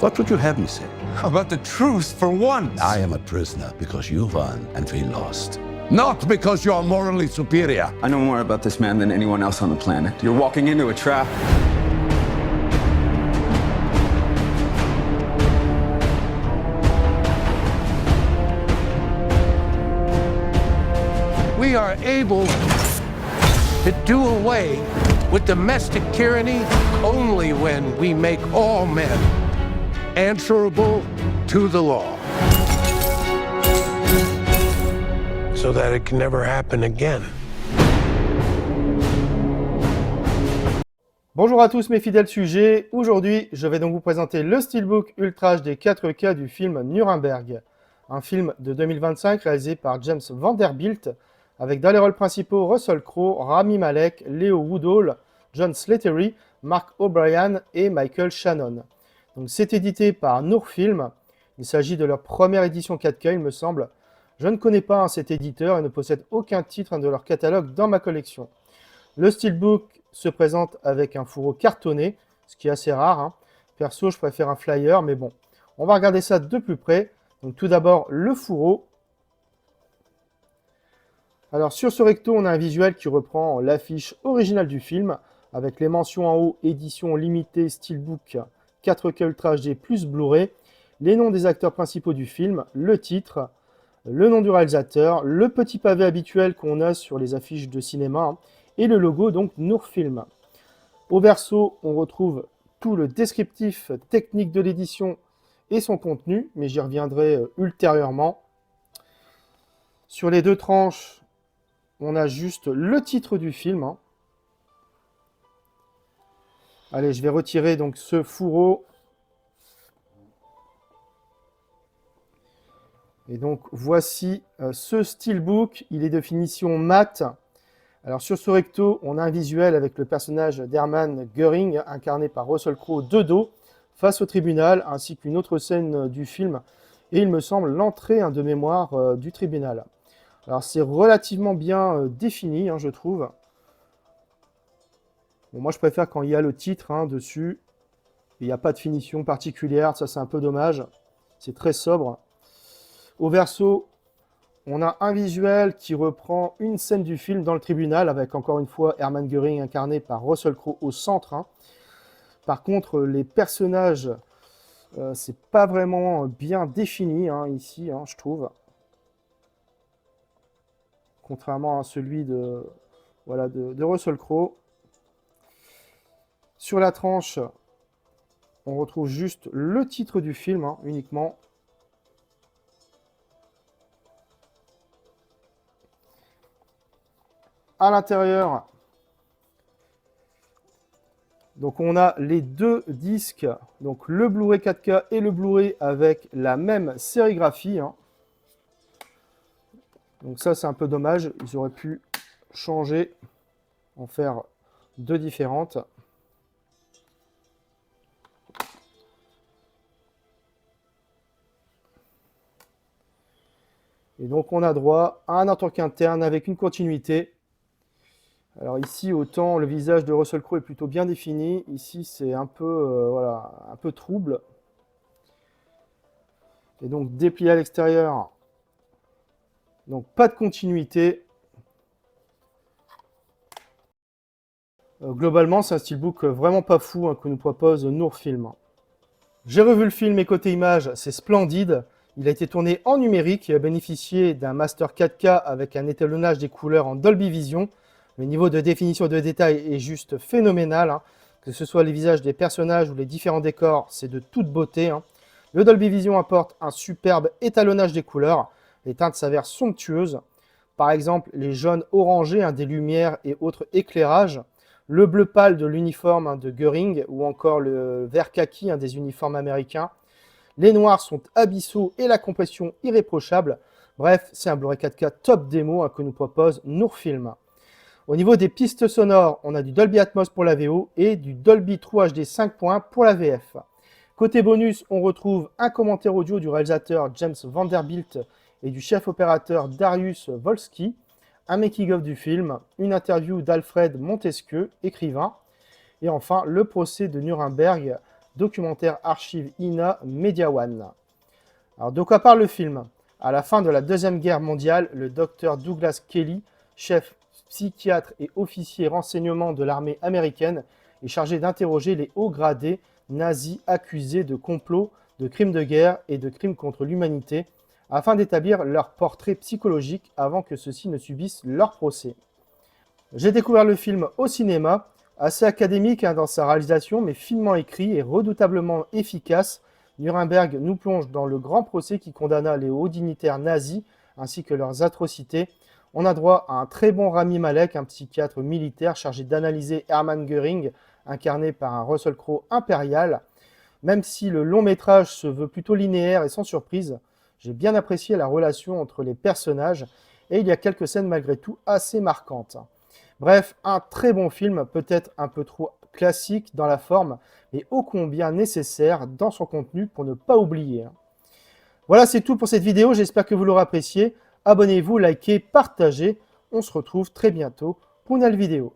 What would you have me say? About the truth for once. I am a prisoner because you won and we lost. Not because you are morally superior. I know more about this man than anyone else on the planet. You're walking into a trap. We are able to do away with domestic tyranny only when we make all men answerable to the law, so that it can never happen again. Bonjour à tous mes fidèles sujets, aujourd'hui je vais donc vous présenter le Steelbook Ultra HD 4K du film Nuremberg, un film de 2025 réalisé par James Vanderbilt, avec dans les rôles principaux Russell Crowe, Rami Malek, Leo Woodall, John Slattery, Mark O'Brien et Michael Shannon. Donc c'est édité par Nourfilm, il s'agit de leur première édition 4K il me semble. Je ne connais pas cet éditeur et ne possède aucun titre de leur catalogue dans ma collection. Le Steelbook se présente avec un fourreau cartonné, ce qui est assez rare. Perso, je préfère un flyer, mais bon, on va regarder ça de plus près. Donc tout d'abord, le fourreau. Alors sur ce recto, on a un visuel qui reprend l'affiche originale du film, avec les mentions en haut, édition limitée Steelbook 4K Ultra HD plus Blu-ray, les noms des acteurs principaux du film, le titre, le nom du réalisateur, le petit pavé habituel qu'on a sur les affiches de cinéma, et le logo donc Nourfilm. Au verso, on retrouve tout le descriptif technique de l'édition et son contenu, mais j'y reviendrai ultérieurement. Sur les deux tranches, on a juste le titre du film. Allez, je vais retirer donc ce fourreau. Et donc, voici ce Steelbook. Il est de finition mat. Alors, sur ce recto, on a un visuel avec le personnage d'Hermann Göring, incarné par Russell Crowe de dos, face au tribunal, ainsi qu'une autre scène du film. Et il me semble l'entrée de mémoire du tribunal. Alors, c'est relativement bien défini, je trouve. Bon, moi, je préfère quand il y a le titre dessus. Il n'y a pas de finition particulière, ça c'est un peu dommage. C'est très sobre. Au verso, on a un visuel qui reprend une scène du film dans le tribunal, avec encore une fois Hermann Göring incarné par Russell Crowe au centre. Par contre, les personnages, c'est pas vraiment bien défini ici, je trouve. Contrairement à celui de Russell Crowe. Sur la tranche, on retrouve juste le titre du film, uniquement. À l'intérieur, donc on a les deux disques, donc le Blu-ray 4K et le Blu-ray avec la même sérigraphie. Donc ça, c'est un peu dommage. Ils auraient pu changer, en faire deux différentes. Et donc on a droit à un artwork interne avec une continuité. Alors ici, autant le visage de Russell Crowe est plutôt bien défini. Ici, c'est un peu, un peu trouble. Et donc déplié à l'extérieur. Donc pas de continuité. Globalement, c'est un steelbook vraiment pas fou que nous propose Nourfilm. J'ai revu le film et côté image, c'est splendide. Il a été tourné en numérique et a bénéficié d'un master 4K avec un étalonnage des couleurs en Dolby Vision. Le niveau de définition et de détail est juste phénoménal. Que ce soit les visages des personnages ou les différents décors, c'est de toute beauté. Le Dolby Vision apporte un superbe étalonnage des couleurs. Les teintes s'avèrent somptueuses. Par exemple, les jaunes orangés des lumières et autres éclairages. Le bleu pâle de l'uniforme de Göring ou encore le vert kaki des uniformes américains. Les noirs sont abyssaux et la compression irréprochable. Bref, c'est un Blu-ray 4K top démo que nous propose Nourfilm. Au niveau des pistes sonores, on a du Dolby Atmos pour la VO et du Dolby True HD 5 points pour la VF. Côté bonus, on retrouve un commentaire audio du réalisateur James Vanderbilt et du chef opérateur Dariusz Wolski, un making-of du film, une interview d'Alfred Montesquieu, écrivain, et enfin le procès de Nuremberg documentaire archive INA Media One. Alors, de quoi parle le film? À la fin de la Deuxième Guerre mondiale, le docteur Douglas Kelly, chef psychiatre et officier renseignement de l'armée américaine, est chargé d'interroger les hauts gradés nazis accusés de complot, de crimes de guerre et de crimes contre l'humanité, afin d'établir leur portrait psychologique avant que ceux-ci ne subissent leur procès. J'ai découvert le film au cinéma, assez académique dans sa réalisation, mais finement écrit et redoutablement efficace. Nuremberg nous plonge dans le grand procès qui condamna les hauts dignitaires nazis ainsi que leurs atrocités. On a droit à un très bon Rami Malek, un psychiatre militaire chargé d'analyser Hermann Göring, incarné par un Russell Crowe impérial. Même si le long métrage se veut plutôt linéaire et sans surprise, j'ai bien apprécié la relation entre les personnages et il y a quelques scènes malgré tout assez marquantes. Bref, un très bon film, peut-être un peu trop classique dans la forme, mais ô combien nécessaire dans son contenu pour ne pas oublier. Voilà, c'est tout pour cette vidéo, j'espère que vous l'aurez apprécié. Abonnez-vous, likez, partagez. On se retrouve très bientôt pour une nouvelle vidéo.